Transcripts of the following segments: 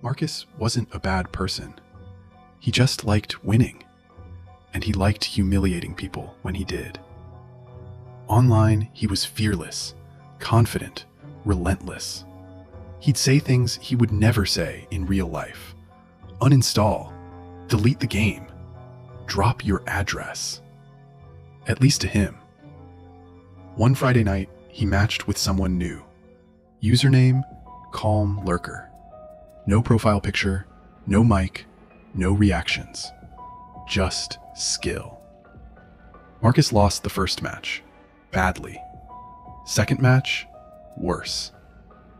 Marcus wasn't a bad person. He just liked winning, and he liked humiliating people when he did. Online, he was fearless, confident, relentless. He'd say things he would never say in real life. Uninstall, delete the game, drop your address. At least to him. One Friday night, he matched with someone new. Username, calm lurker. No profile picture, no mic, no reactions. Just skill. Marcus lost the first match, badly. Second match, worse.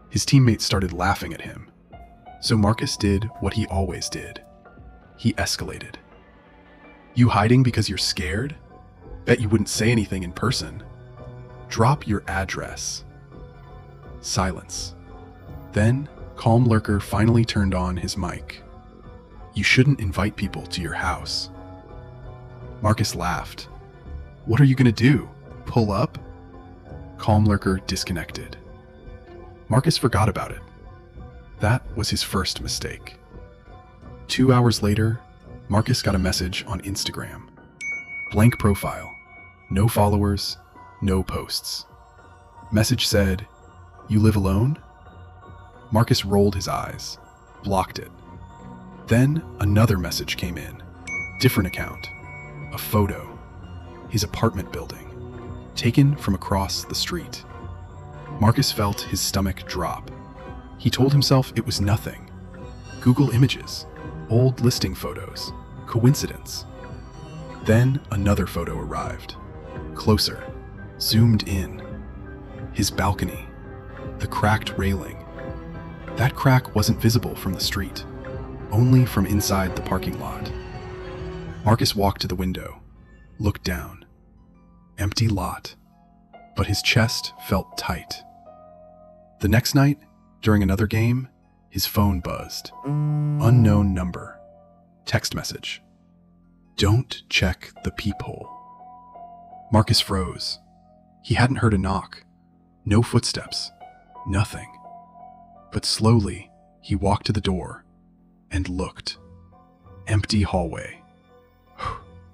His teammates started laughing at him. So Marcus did what he always did. He escalated. You hiding because you're scared? Bet you wouldn't say anything in person. Drop your address. Silence. Then, calm lurker finally turned on his mic. You shouldn't invite people to your house. Marcus laughed. What are you gonna do? Pull up? Calm lurker disconnected. Marcus forgot about it. That was his first mistake. 2 hours later, Marcus got a message on Instagram. Blank profile. No followers, no posts. Message said, "You live alone?" Marcus rolled his eyes, blocked it. Then another message came in. Different account. A photo. His apartment building. Taken from across the street. Marcus felt his stomach drop. He told himself it was nothing. Google Images. Old listing photos. Coincidence. Then another photo arrived. Closer. Zoomed in. His balcony. The cracked railing. That crack wasn't visible from the street, only from inside the parking lot. Marcus walked to the window, looked down. Empty lot, but his chest felt tight. The next night, during another game, his phone buzzed. Unknown number. Text message. Don't check the peephole. Marcus froze. He hadn't heard a knock. No footsteps. Nothing. But slowly, he walked to the door and looked. Empty hallway.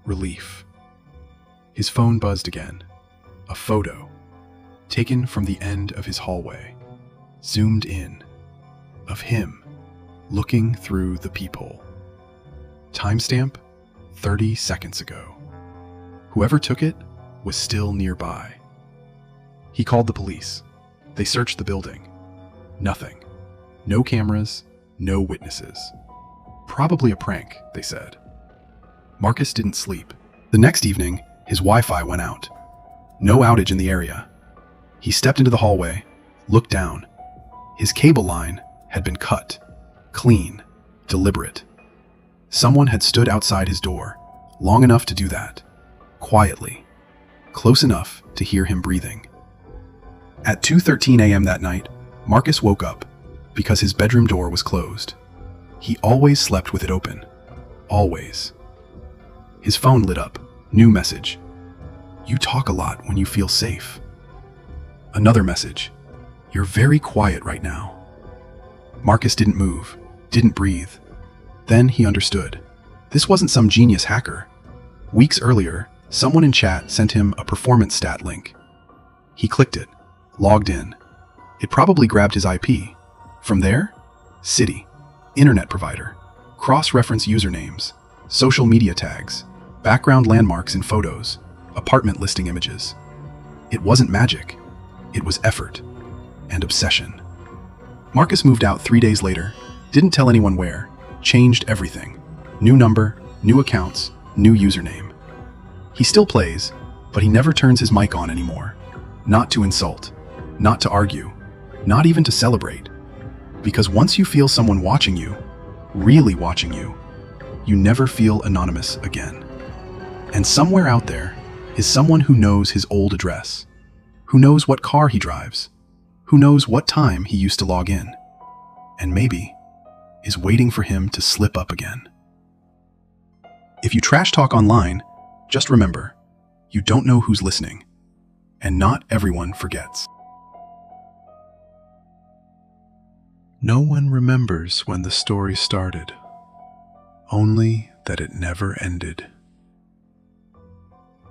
Relief. His phone buzzed again. A photo. Taken from the end of his hallway. Zoomed in. Of him, looking through the peephole. Timestamp, 30 seconds ago. Whoever took it was still nearby. He called the police. They searched the building. Nothing. No cameras, no witnesses. Probably a prank, they said. Marcus didn't sleep. The next evening, his Wi-Fi went out. No outage in the area. He stepped into the hallway, looked down. His cable line had been cut. Clean. Deliberate. Someone had stood outside his door, long enough to do that. Quietly. Close enough to hear him breathing. At 2:13 a.m. that night, Marcus woke up because his bedroom door was closed. He always slept with it open. Always. His phone lit up. New message. You talk a lot when you feel safe. Another message. You're very quiet right now. Marcus didn't move, didn't breathe. Then he understood. This wasn't some genius hacker. Weeks earlier, someone in chat sent him a performance stat link. He clicked it. Logged in. It probably grabbed his IP. From there, city, internet provider, cross-reference usernames, social media tags, background landmarks in photos, apartment listing images. It wasn't magic. It was effort and obsession. Marcus moved out 3 days later, didn't tell anyone where, changed everything. New number, new accounts, new username. He still plays, but he never turns his mic on anymore. Not to insult. Not to argue, not even to celebrate. Because once you feel someone watching you, really watching you, you never feel anonymous again. And somewhere out there is someone who knows his old address, who knows what car he drives, who knows what time he used to log in, and maybe is waiting for him to slip up again. If you trash talk online, just remember, you don't know who's listening, and not everyone forgets. No one remembers when the story started, only that it never ended.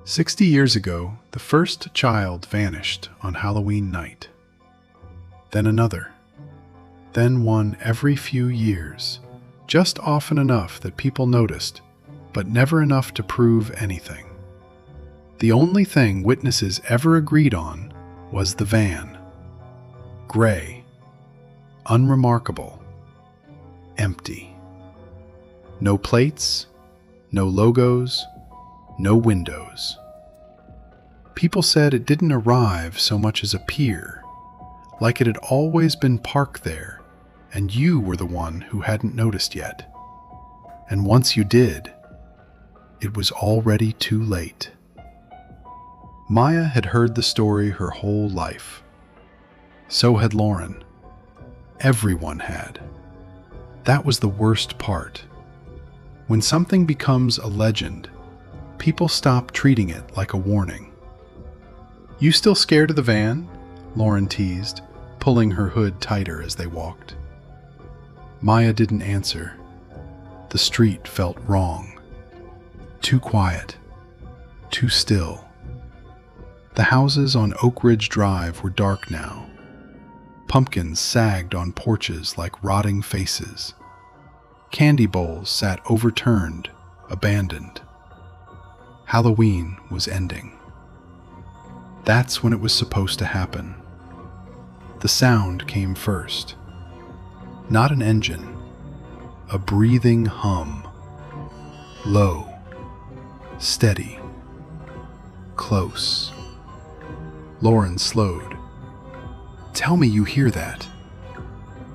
60 years ago, the first child vanished on Halloween night. Then another. Then one every few years, just often enough that people noticed, but never enough to prove anything. The only thing witnesses ever agreed on was the van. Gray, unremarkable, empty. No plates, no logos, no windows. People said it didn't arrive so much as appear, like it had always been parked there, and you were the one who hadn't noticed yet. And once you did, it was already too late. Maya had heard the story her whole life. So had Lauren. Everyone had. That was the worst part. When something becomes a legend, people stop treating it like a warning. "You still scared of the van?" Lauren teased, pulling her hood tighter as they walked. Maya didn't answer. The street felt wrong. Too quiet. Too still. The houses on Oak Ridge Drive were dark now. Pumpkins sagged on porches like rotting faces. Candy bowls sat overturned, abandoned. Halloween was ending. That's when it was supposed to happen. The sound came first. Not an engine, a breathing hum. Low, steady, close. Lauren slowed. "Tell me you hear that."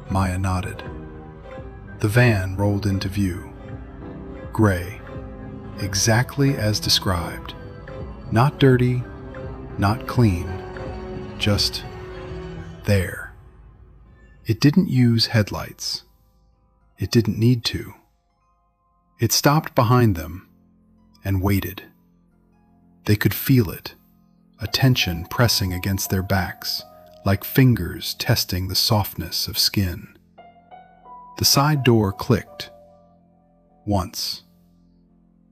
Maya nodded. The van rolled into view. Gray, exactly as described. Not dirty, not clean, just there. It didn't use headlights. It didn't need to. It stopped behind them and waited. They could feel it, a tension pressing against their backs, like fingers testing the softness of skin. The side door clicked. Once.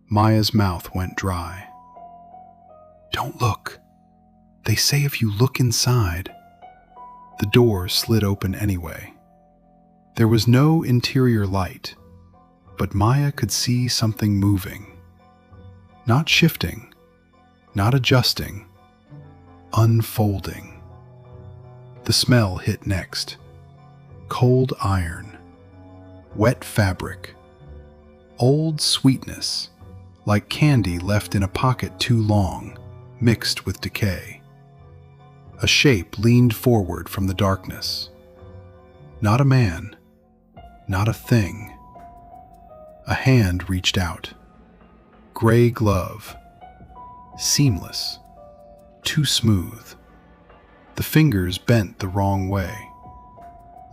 Maya's mouth went dry. "Don't look. They say if you look inside." The door slid open anyway. There was no interior light, but Maya could see something moving. Not shifting, not adjusting, unfolding. The smell hit next. Cold iron, wet fabric, old sweetness, like candy left in a pocket too long, mixed with decay. A shape leaned forward from the darkness. Not a man, not a thing. A hand reached out. Gray glove. Seamless. Too smooth. The fingers bent the wrong way.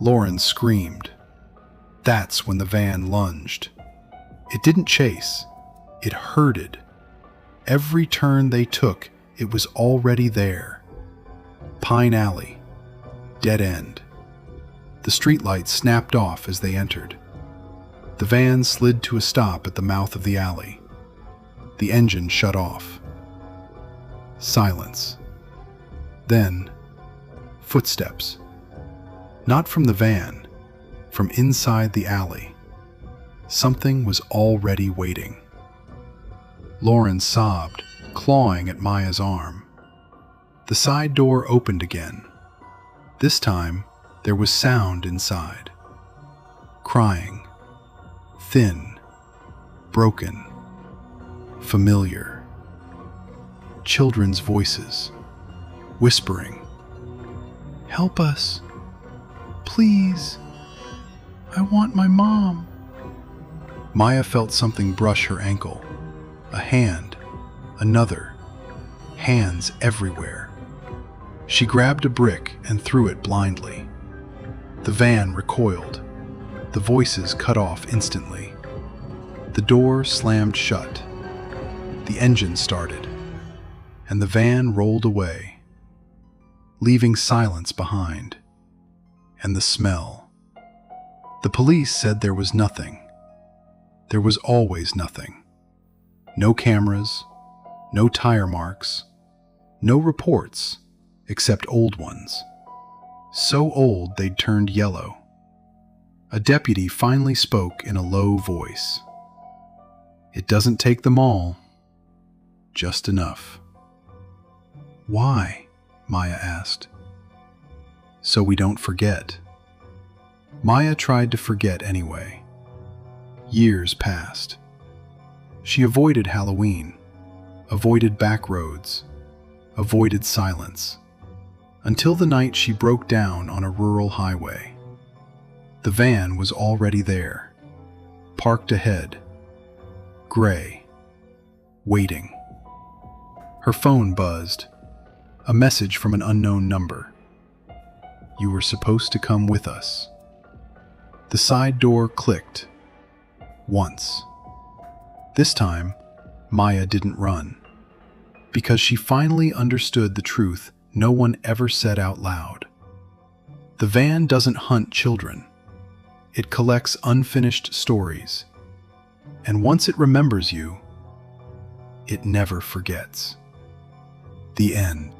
Lauren screamed. That's when the van lunged. It didn't chase. It herded. Every turn they took, it was already there. Pine Alley. Dead end. The streetlights snapped off as they entered. The van slid to a stop at the mouth of the alley. The engine shut off. Silence. Then, footsteps. Not from the van, from inside the alley. Something was already waiting. Lauren sobbed, clawing at Maya's arm. The side door opened again. This time, there was sound inside. Crying. Thin. Broken. Familiar. Children's voices. Whispering. "Help us. Please. I want my mom." Maya felt something brush her ankle. A hand. Another. Hands everywhere. She grabbed a brick and threw it blindly. The van recoiled. The voices cut off instantly. The door slammed shut. The engine started, and the van rolled away, leaving silence behind, and the smell. The police said there was nothing. There was always nothing. No cameras, no tire marks, no reports, except old ones. So old they'd turned yellow. A deputy finally spoke in a low voice. "It doesn't take them all, just enough." "Why?" Maya asked. "So we don't forget." Maya tried to forget anyway. Years passed. She avoided Halloween, avoided back roads, avoided silence, until the night she broke down on a rural highway. The van was already there, parked ahead, gray, waiting. Her phone buzzed, a message from an unknown number. "You were supposed to come with us." The side door clicked. Once. This time, Maya didn't run, because she finally understood the truth no one ever said out loud. The van doesn't hunt children. It collects unfinished stories. And once it remembers you, it never forgets. The end.